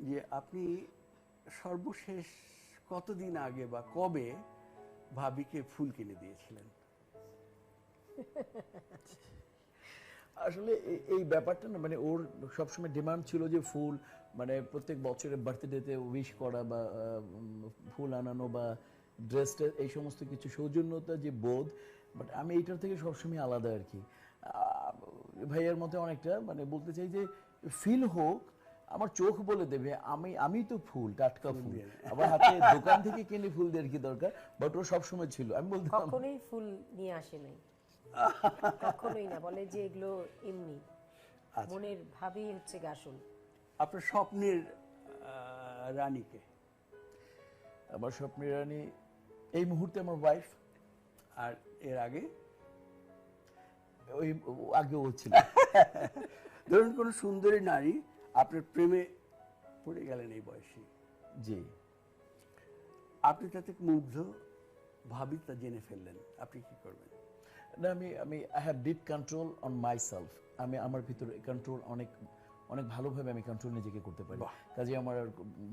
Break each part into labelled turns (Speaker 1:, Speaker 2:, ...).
Speaker 1: যে আপনি সর্বশেষ কতদিন আগে বা কবে ভাবিকে ফুল কিনে দিয়েছিলেন?
Speaker 2: আসলে এই ব্যাপারটা না, মানে ওর সবসময় ডিমান্ড ছিল যে ফুল, মানে প্রত্যেক বছরের বার্থডেতে উইশ করা বা ফুল আনানো বা ড্রেসটা, এই সমস্ত কিছু সৌজন্যতা যে বোধ, বাট আমি এইটার থেকে সবসময় আলাদা আর কি। ভাইয়ার মতে অনেকটা, মানে বলতে চাই যে ফিল হোক, আমার চোখ বলে দেবে আমি তো ফুল, টাটকা ফুল, আবার হাতে দোকান থেকে কিনে ফুল দেওয়ার কি দরকার, বাট ও সবসময় ছিল। আমি বলতাম
Speaker 3: কখনোই ফুল নিয়ে আসে নাই, কখনোই না, বলে যে এগুলো এমনি মনের ভাবই হচ্ছে আসল।
Speaker 1: আপনার স্বপ্নের রানীকে?
Speaker 2: আমার স্বপ্নের রানী এই মুহূর্তে আমার ওয়াইফ।
Speaker 1: আর এর আগে?
Speaker 2: ওই আগেও ছিল।
Speaker 1: ধরুন কোন সুন্দরী নারী আপনার প্রেমে পড়ে গেলেন এই বয়সে,
Speaker 2: জি,
Speaker 1: আপনি তাতে মুগ্ধ, ভাবি তা জেনে ফেললেন, আপনি কি করবেন?
Speaker 2: না, আমি I have deep control on my self. আমি আমার ভিতরে কন্ট্রোল অনেক ভালোভাবে আমি কন্ট্রোল নিজেকে করতে পারি, কাজে আমার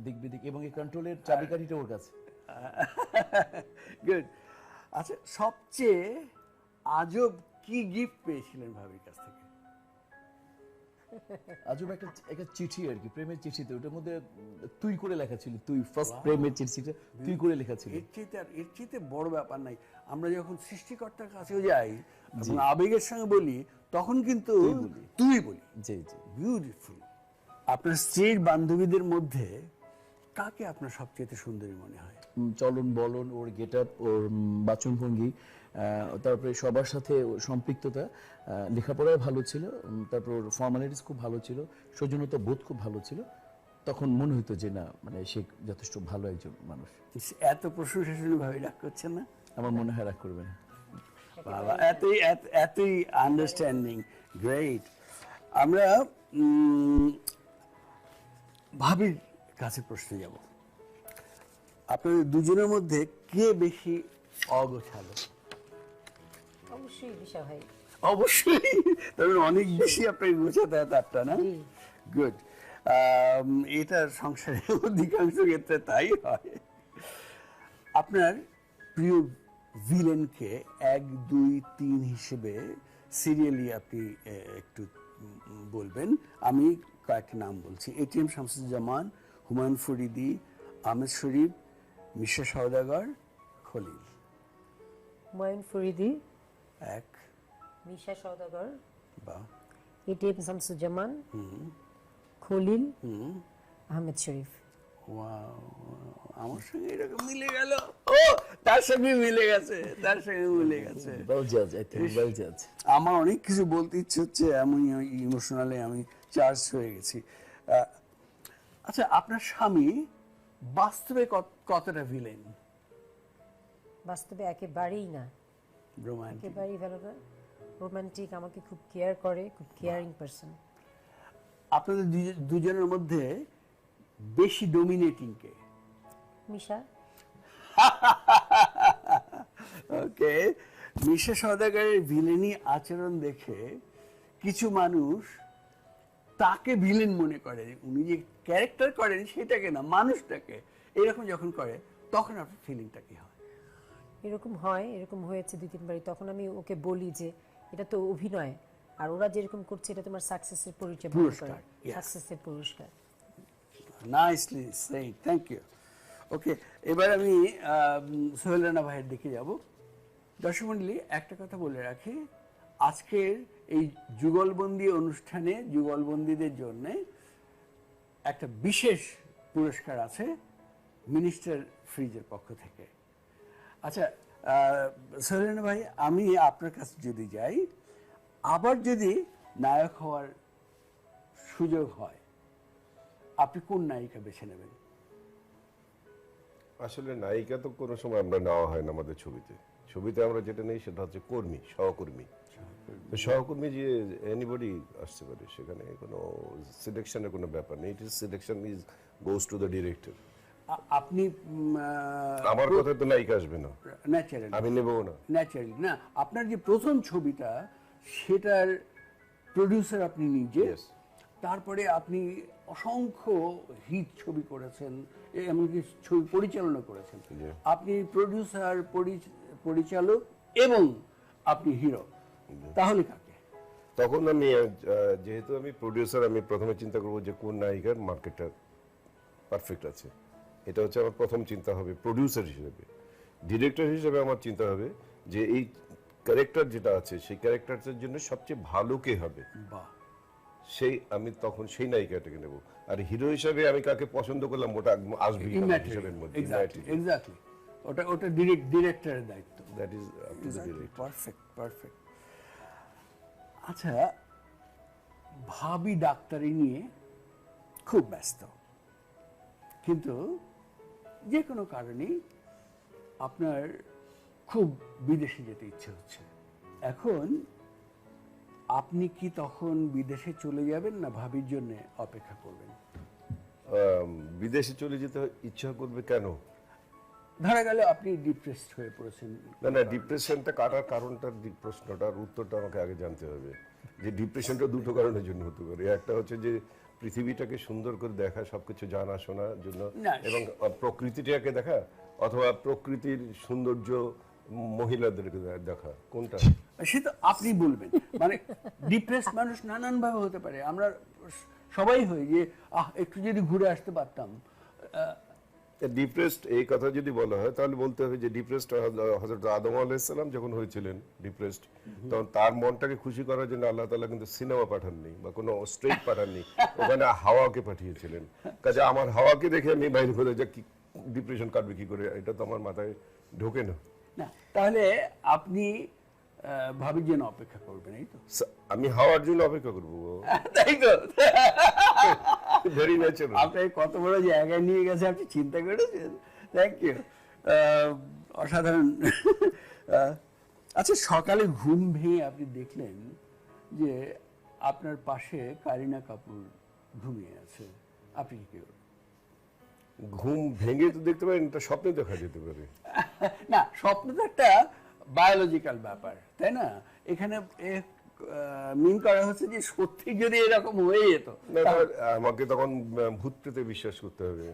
Speaker 2: দিক বিদিক এবং এই কন্ট্রোলের চাবিকাঠিটা ওর কাছে।
Speaker 1: গুড। আচ্ছা, সবচেয়ে আজব কি গিফট পেয়েছিলেন ভাবির কাছ থেকে?
Speaker 2: আজব একটা চিঠি আর কি, প্রেমের চিঠিতে, ওটার মধ্যে তুই করে লেখা ছিল, তুই ফার্স্ট প্রেমের চিঠিটা তুই করে লেখা ছিল।
Speaker 1: এর চেয়ে বড় ব্যাপার নাই। আমরা যখন সৃষ্টিকর্তার কাছেও যাই এবং আবেগের সঙ্গে বলি, তখন কিন্তু তুই বলি।
Speaker 2: জি জি,
Speaker 1: বিউটিফুল। আপনার স্ত্রীর বান্ধবীদের মধ্যে কাকে আপনার সবচেয়ে সুন্দরী মনে হয়?
Speaker 2: চলন বলন, ওর গেট আপ, ওর বাচনভঙ্গি, তারপরে সবার সাথে সম্পৃক্ততা, লেখাপড়ায় ভালো ছিল, তারপর ওর ফর্মালিটিস খুব ভালো ছিল, সৌজন্যতা বোধ খুব ভালো ছিল। তখন মনে হতো যে না, মানে সে যথেষ্ট ভালো একজন মানুষ।
Speaker 1: এত প্রশংসা শুনে ভাবি রাগ করছেন না?
Speaker 2: আমার মনে হয় রাগ করবে না।
Speaker 1: বাবা, এতই আন্ডারস্ট্যান্ডিং, গ্রেট। আমরা ভাবির কাছে প্রশ্নে যাব। আপনাদের দুজনের মধ্যে কে বেশি অগোছালো?
Speaker 3: অবশ্যই দিশা ভাই।
Speaker 1: অবশ্যই, তবে অনেক বেশি আপনাকে গোছাতে হয় তারটা, না? গুড। এটা সংসারে অধিকাংশ ক্ষেত্রে তাই হয়। আপনার প্রিয় ভিলেনকে 1, 2, 3 হিসেবে সিরিয়ালি আপনি একটু বলবেন। আমি কয়েকটি নাম বলছি: এটিএম শামসুজ্জামান, হুমায়ুন ফরিদি, আহমেদ শরীফ, মিশা সওদাগর, খলিল।
Speaker 3: হুমায়ুন ফরিদি
Speaker 1: 1,
Speaker 3: মিশা সওদাগর,
Speaker 1: বা
Speaker 3: এটিএম শামসুজ্জামান, খলিল, আহমেদ শরীফ।
Speaker 1: ওয়াও, আমার সঙ্গে এরকম মিলে গেল। ও, তার সঙ্গে মিলে গেছে, তার সঙ্গে মিলে গেছে।
Speaker 2: ওয়েল জাজ, আই থিংক ওয়েল জাজ।
Speaker 1: আমার অনেক কিছু বলতে ইচ্ছে হচ্ছে, এমন ইমোশনালি আমি চার্জ হয়ে গেছি। আচ্ছা, আপনার স্বামী বাস্তবে কতটা ভিলেন?
Speaker 3: বাস্তবে একেবারেই না,
Speaker 1: রোমান্টিক?
Speaker 3: একেবারেই ভালো না, রোমান্টিক, আমাকে খুব কেয়ার করে, খুব কেয়ারিং পারসন।
Speaker 1: আপনাদের দুজনের মধ্যে বেশি ডোমিনেটিং কে?
Speaker 3: মিশা।
Speaker 1: ওকে। মিশা সওদাগরের ভিলেনি আচরণ দেখে কিছু মানুষ তাকে ভিলেন মনে করে, উনি যে ক্যারেক্টার করেন সেটাকে না, মানুষটাকে। এরকম যখন করে তখন আপনার ফিলিংটা কি হয়?
Speaker 3: এরকম হয়, এরকম হয়েছে 2-3 বারই। তখন আমি ওকে বলি যে এটা তো অভিনয়, আর ওরা যেরকম করছে এটা তোমার সাকসেসের পরিচয়,
Speaker 1: পুরস্কার, yes.
Speaker 3: সাকসেসের পুরস্কার।
Speaker 1: Nicely said, thank you. Okay, এবার আমি সোহেল রানা ভাইয়ের দিকে যাব। দর্শক মণ্ডলী, একটা কথা বলে রাখি, আজকের এই যুগলবন্দি অনুষ্ঠানে যুগলবন্দীদের জন্য একটা বিশেষ পুরস্কার আছে মিনিস্টার ফ্রিজের পক্ষ থেকে। আচ্ছা সোহেল রানা ভাই, আমি আপনার কাছে যদি যাই, আবার যদি নায়ক হওয়ার সুযোগ হয়, আপনি কোন নায়িকা বেছে নেবেন?
Speaker 4: আসলে নায়িকা তো কোনো সময় আমরা নেওয়া হয় না আমাদের ছবিতে আমরা যেটা নেই সেটা হচ্ছে সহকর্মী। তো সহকর্মী যে এনিবডি আসতে পারে, সেখানে কোনো সিলেকশনের কোনো ব্যাপার নেই। Selection goes to the director.
Speaker 1: আপনি
Speaker 4: আমার কথায় তো নায়িকা আসবে না,
Speaker 1: ন্যাচারালি
Speaker 4: আমি নেবও না।
Speaker 1: ন্যাচারালি না, আপনার যে প্রথম ছবিটা সেটার প্রডিউসার আপনি নিজে,
Speaker 4: Yes.
Speaker 1: তারপরে আপনি অসংখ্য হিট ছবি করেছেন, এমনকি ছবি পরিচালনা করেছেন।
Speaker 4: জি।
Speaker 1: আপনি প্রডিউসার, পরিচালক এবং আপনি হিরো, তাহলে কাকে?
Speaker 4: তখন আমি যেহেতু আমি প্রডিউসার, আমি প্রথমে চিন্তা করবো যে কোন নায়িকার মার্কেটটা পারফেক্ট আছে। এটা হচ্ছে আমার প্রথম চিন্তা হবে প্রডিউসার হিসেবে। ডিরেক্টর হিসেবে আমার চিন্তা হবে যে এই ক্যারেক্টার যেটা আছে সেই ক্যারেক্টারটার জন্য সবচেয়ে ভালো কে হবে,
Speaker 1: বাহ,
Speaker 4: সেই আমি তখন সেই নায়িকাটাকে নেব। আর হিরো হিসেবে আমি কাকে পছন্দ করলাম ওটা আসবে হিসেবের মধ্যে।
Speaker 1: এক্স্যাক্টলি, ওটা ডিরেক্টরের দায়িত্ব।
Speaker 4: That is up to the director.
Speaker 1: Perfect. আচ্ছা, ভাবি ডাক্তারি নিয়ে খুব ব্যস্ত, কিন্তু যে কোনো কারণেই আপনার খুব বিদেশে যেতে ইচ্ছে হচ্ছে। এখন আপনি কি তখন বিদেশে চলে যাবেন, না ভাবির জন্য অপেক্ষা করবেন?
Speaker 4: বিদেশে চলে যেতে ইচ্ছা করবে কেন?
Speaker 1: ধরা গেল আপনি ডিপ্রেসড হয়ে পড়েছেন।
Speaker 4: না, ডিপ্রেশনটা কাটার কারণটার প্রশ্নটার উত্তরটা আমাকে আগে জানতে হবে। যে ডিপ্রেশনটা দুটো কারণের জন্য হতে পারে। একটা হচ্ছে যে পৃথিবীটাকে সুন্দর করে দেখা, সবকিছু জানা শোনার জন্য,
Speaker 1: না,
Speaker 4: এবং প্রকৃতিটাকে দেখা, অথবা প্রকৃতির সৌন্দর্য মহিলাদেরকে দেখা, কোনটা?
Speaker 1: সে তো আপনি বলবেন। মানে ডিপ্রেস মানুষ নানান ভাবে হতে পারে, আমরা সবাই হই যে একটু যদি ঘুরে আসতে পারতাম।
Speaker 4: ডিপ্রেসড এই কথা যদি বলা হয় তাহলে বলতে হবে যে ডিপ্রেসড হযরত আদম আলাইহিস সালাম যখন হয়েছিলেন ডিপ্রেসড, তখন তার মনটাকে খুশি করার জন্য আল্লাহ তাআলা কিন্তু সিনেমা পাঠাননি বা কোনো স্ট্রেট পাঠাননি, ওখানে হাওয়াকে পাঠিয়েছিলেন। কাজে আমার হাওয়াকে দেখে আমি বাইরে করে যে কি ডিপ্রেশন কাটবে কি করে, এটা তো আমার মাথায় ঢোকে না।
Speaker 1: না, তাহলে আপনি ভাবির জন্য অপেক্ষা করবেন, এই তো?
Speaker 4: আমি হাওয়ার জন্য অপেক্ষা করবো।
Speaker 1: তাই তো?
Speaker 4: Very natural.
Speaker 1: আপনাকে কত বড় জায়গায় নিয়ে গেছে আপনি চিন্তা করেছেন। থ্যাংক ইউ, অসাধারণ। আচ্ছা, সকালে ঘুম ভেঙে আপনি দেখলেন যে আপনার পাশে কারিনা কাপুর ঘুমিয়ে আছে, আপনি কি করবেন?
Speaker 4: ঘুম ভেঙে তো দেখতে পারেন, এটা স্বপ্নে দেখা যেতে পারে।
Speaker 1: না, স্বপ্ন তো একটা বায়োলজিক্যাল ব্যাপার, তাই না? এখানে মিন করা হচ্ছে যে সত্যি যদি এরকম হয়ে যেত,
Speaker 4: না, আমাকে তখন ভূত প্রেতে বিশ্বাস করতে হবে।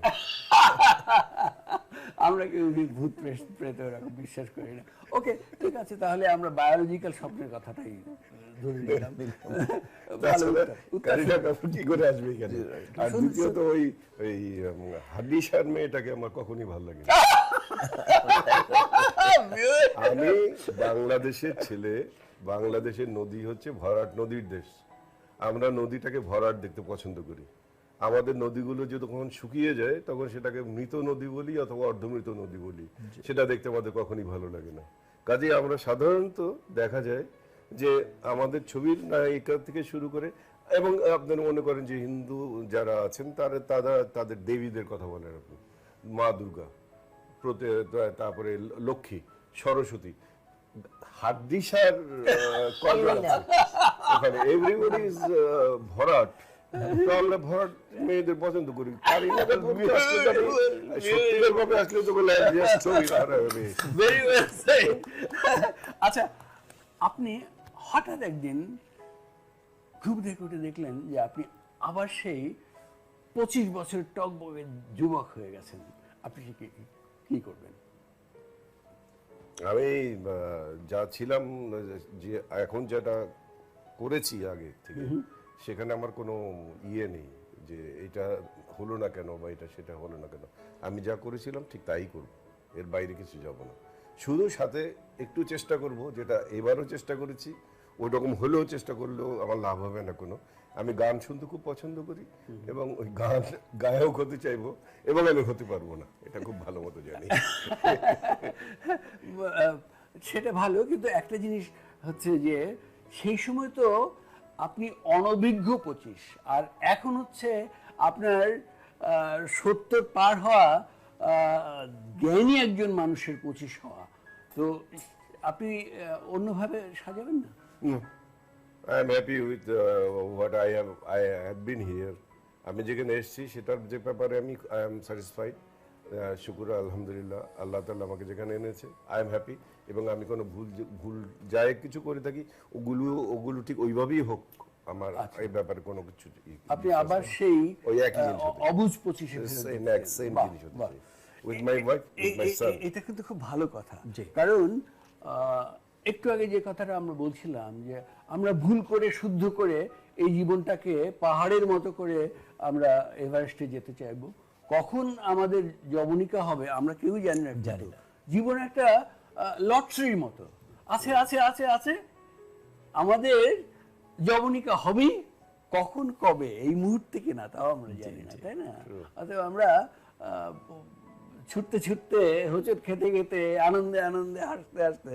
Speaker 1: আমরা কেউ ভূত প্রেতে ওরকম বিশ্বাস করি না। ওকে, ঠিক আছে, তাহলে আমরা বায়োলজিক্যাল স্বপ্নের কথাটাই ধরে নিলাম। ভালো উত্তর।
Speaker 4: কারিনা কাপুর কি করে আসবে এখানে? আর দ্বিতীয়ত ওই হাদিসার মেয়েটাকে আমার কখনই ভালো লাগে না। আমি বাংলাদেশের ছেলে, বাংলাদেশের নদী হচ্ছে ভরাট নদীর দেশ। আমরা নদীটাকে ভরাট দেখতে পছন্দ করি। আমাদের নদীগুলো যখন শুকিয়ে যায় তখন সেটাকে মৃত নদী বলি অথবা অর্ধমৃত নদী বলি, সেটা দেখতে আমাদের কখনই ভালো লাগে না। কাজেই আমরা সাধারণত দেখা যায় যে আমাদের ছবির নায়িকা থেকে শুরু করে, এবং আপনারা মনে করেন যে হিন্দু যারা আছেন তাদের দেবীদের কথা বলেন আপনি, মা দুর্গা, তারপরে লক্ষ্মী, সরস্বতী, হাদিসার কন্যা ওখানে এভরিবডি ইজ ভরাট। তো আমরা ভরাট মেয়েদের পছন্দ করি। কারিনা কাপুর সত্যিকার ভাবে আসলে তো বলে ছবি হবে।
Speaker 1: Very well said. আচ্ছা, আপনি হঠাৎ একদিন ঘুম থেকে উঠে দেখলেন যে আপনি আবার সেই 25 বছর টকবগে যুবক হয়ে গেছেন, আপনি কি করবেন?
Speaker 4: আমি যা ছিলাম, যে এখন যেটা করেছি আগে থেকে, সেখানে আমার কোনো ইয়ে নেই যে এটা হলো না কেন বা এটা সেটা হলো না কেন। আমি যা করেছিলাম ঠিক তাই করব, এর বাইরে কিছু যাব না। শুধু সাথে একটু চেষ্টা করব, যেটা এবারও চেষ্টা করেছি, ওই রকম হলেও চেষ্টা করলেও আমার লাভ হবে না কোনো। আমি গান শুনতে খুব পছন্দ করি এবং ওই গান গায়ক হতে চাইবো, এবং আমি হতে পারবো না, এটা খুব ভালো মতো জানি।
Speaker 1: সেটা ভালো, কিন্তু একটা জিনিস হচ্ছে যে সেই সময় তো আপনি অনভিজ্ঞ 25, আর এখন হচ্ছে আপনার 70 পার হওয়া জ্ঞানী একজন মানুষের 25 হওয়া। তো আপনি অন্যভাবে সাজাবেন না?
Speaker 4: No, I am happy with what I have been here. আমি যেখানে এসেছি সেটার যে ব্যাপারে I am satisfied. শুকুর আলহামদুলিল্লাহ, আল্লাহ তাআলা আমাকে যেখানে এনেছে, I am happy. এবং আমি কোনো ভুল যায় কিছু করে থাকি, ওগুলো ঠিক ওইভাবেই হোক, আমার এই ব্যাপারে কোনো কিছু
Speaker 1: আপনি আবার সেই
Speaker 4: ওই একই জিনিস হতে চাই।
Speaker 1: অবুঝ পঁচিশে ফেরত
Speaker 4: Same
Speaker 1: যেতে চান। বাহ,
Speaker 4: জিনিস হতে
Speaker 1: বাহ।
Speaker 4: চাই। With my wife, with my son.
Speaker 1: এটা কিন্তু খুব ভালো কথা, কারণ একটু আগে যে কথাটা আমরা বলছিলাম যে আমরা ভুল করে শুদ্ধ করে এই জীবনটাকে পাহাড়ের মতো করে আমরা এভারেস্টে যেতে চাইবো, কখন আমাদের যবনিকা হবে আমরা কেউই জানি না। জীবন একটা লটারির মতো, আছে আছে আছে আছে, আমাদের যবনিকা হবেই, কখন কবে এই মুহূর্তে কিনা তাও আমরা জানি না, তাই না? অতএব আমরা ছুটতে ছুটতে, হোঁচট খেতে খেতে, আনন্দে আনন্দে, হাসতে হাসতে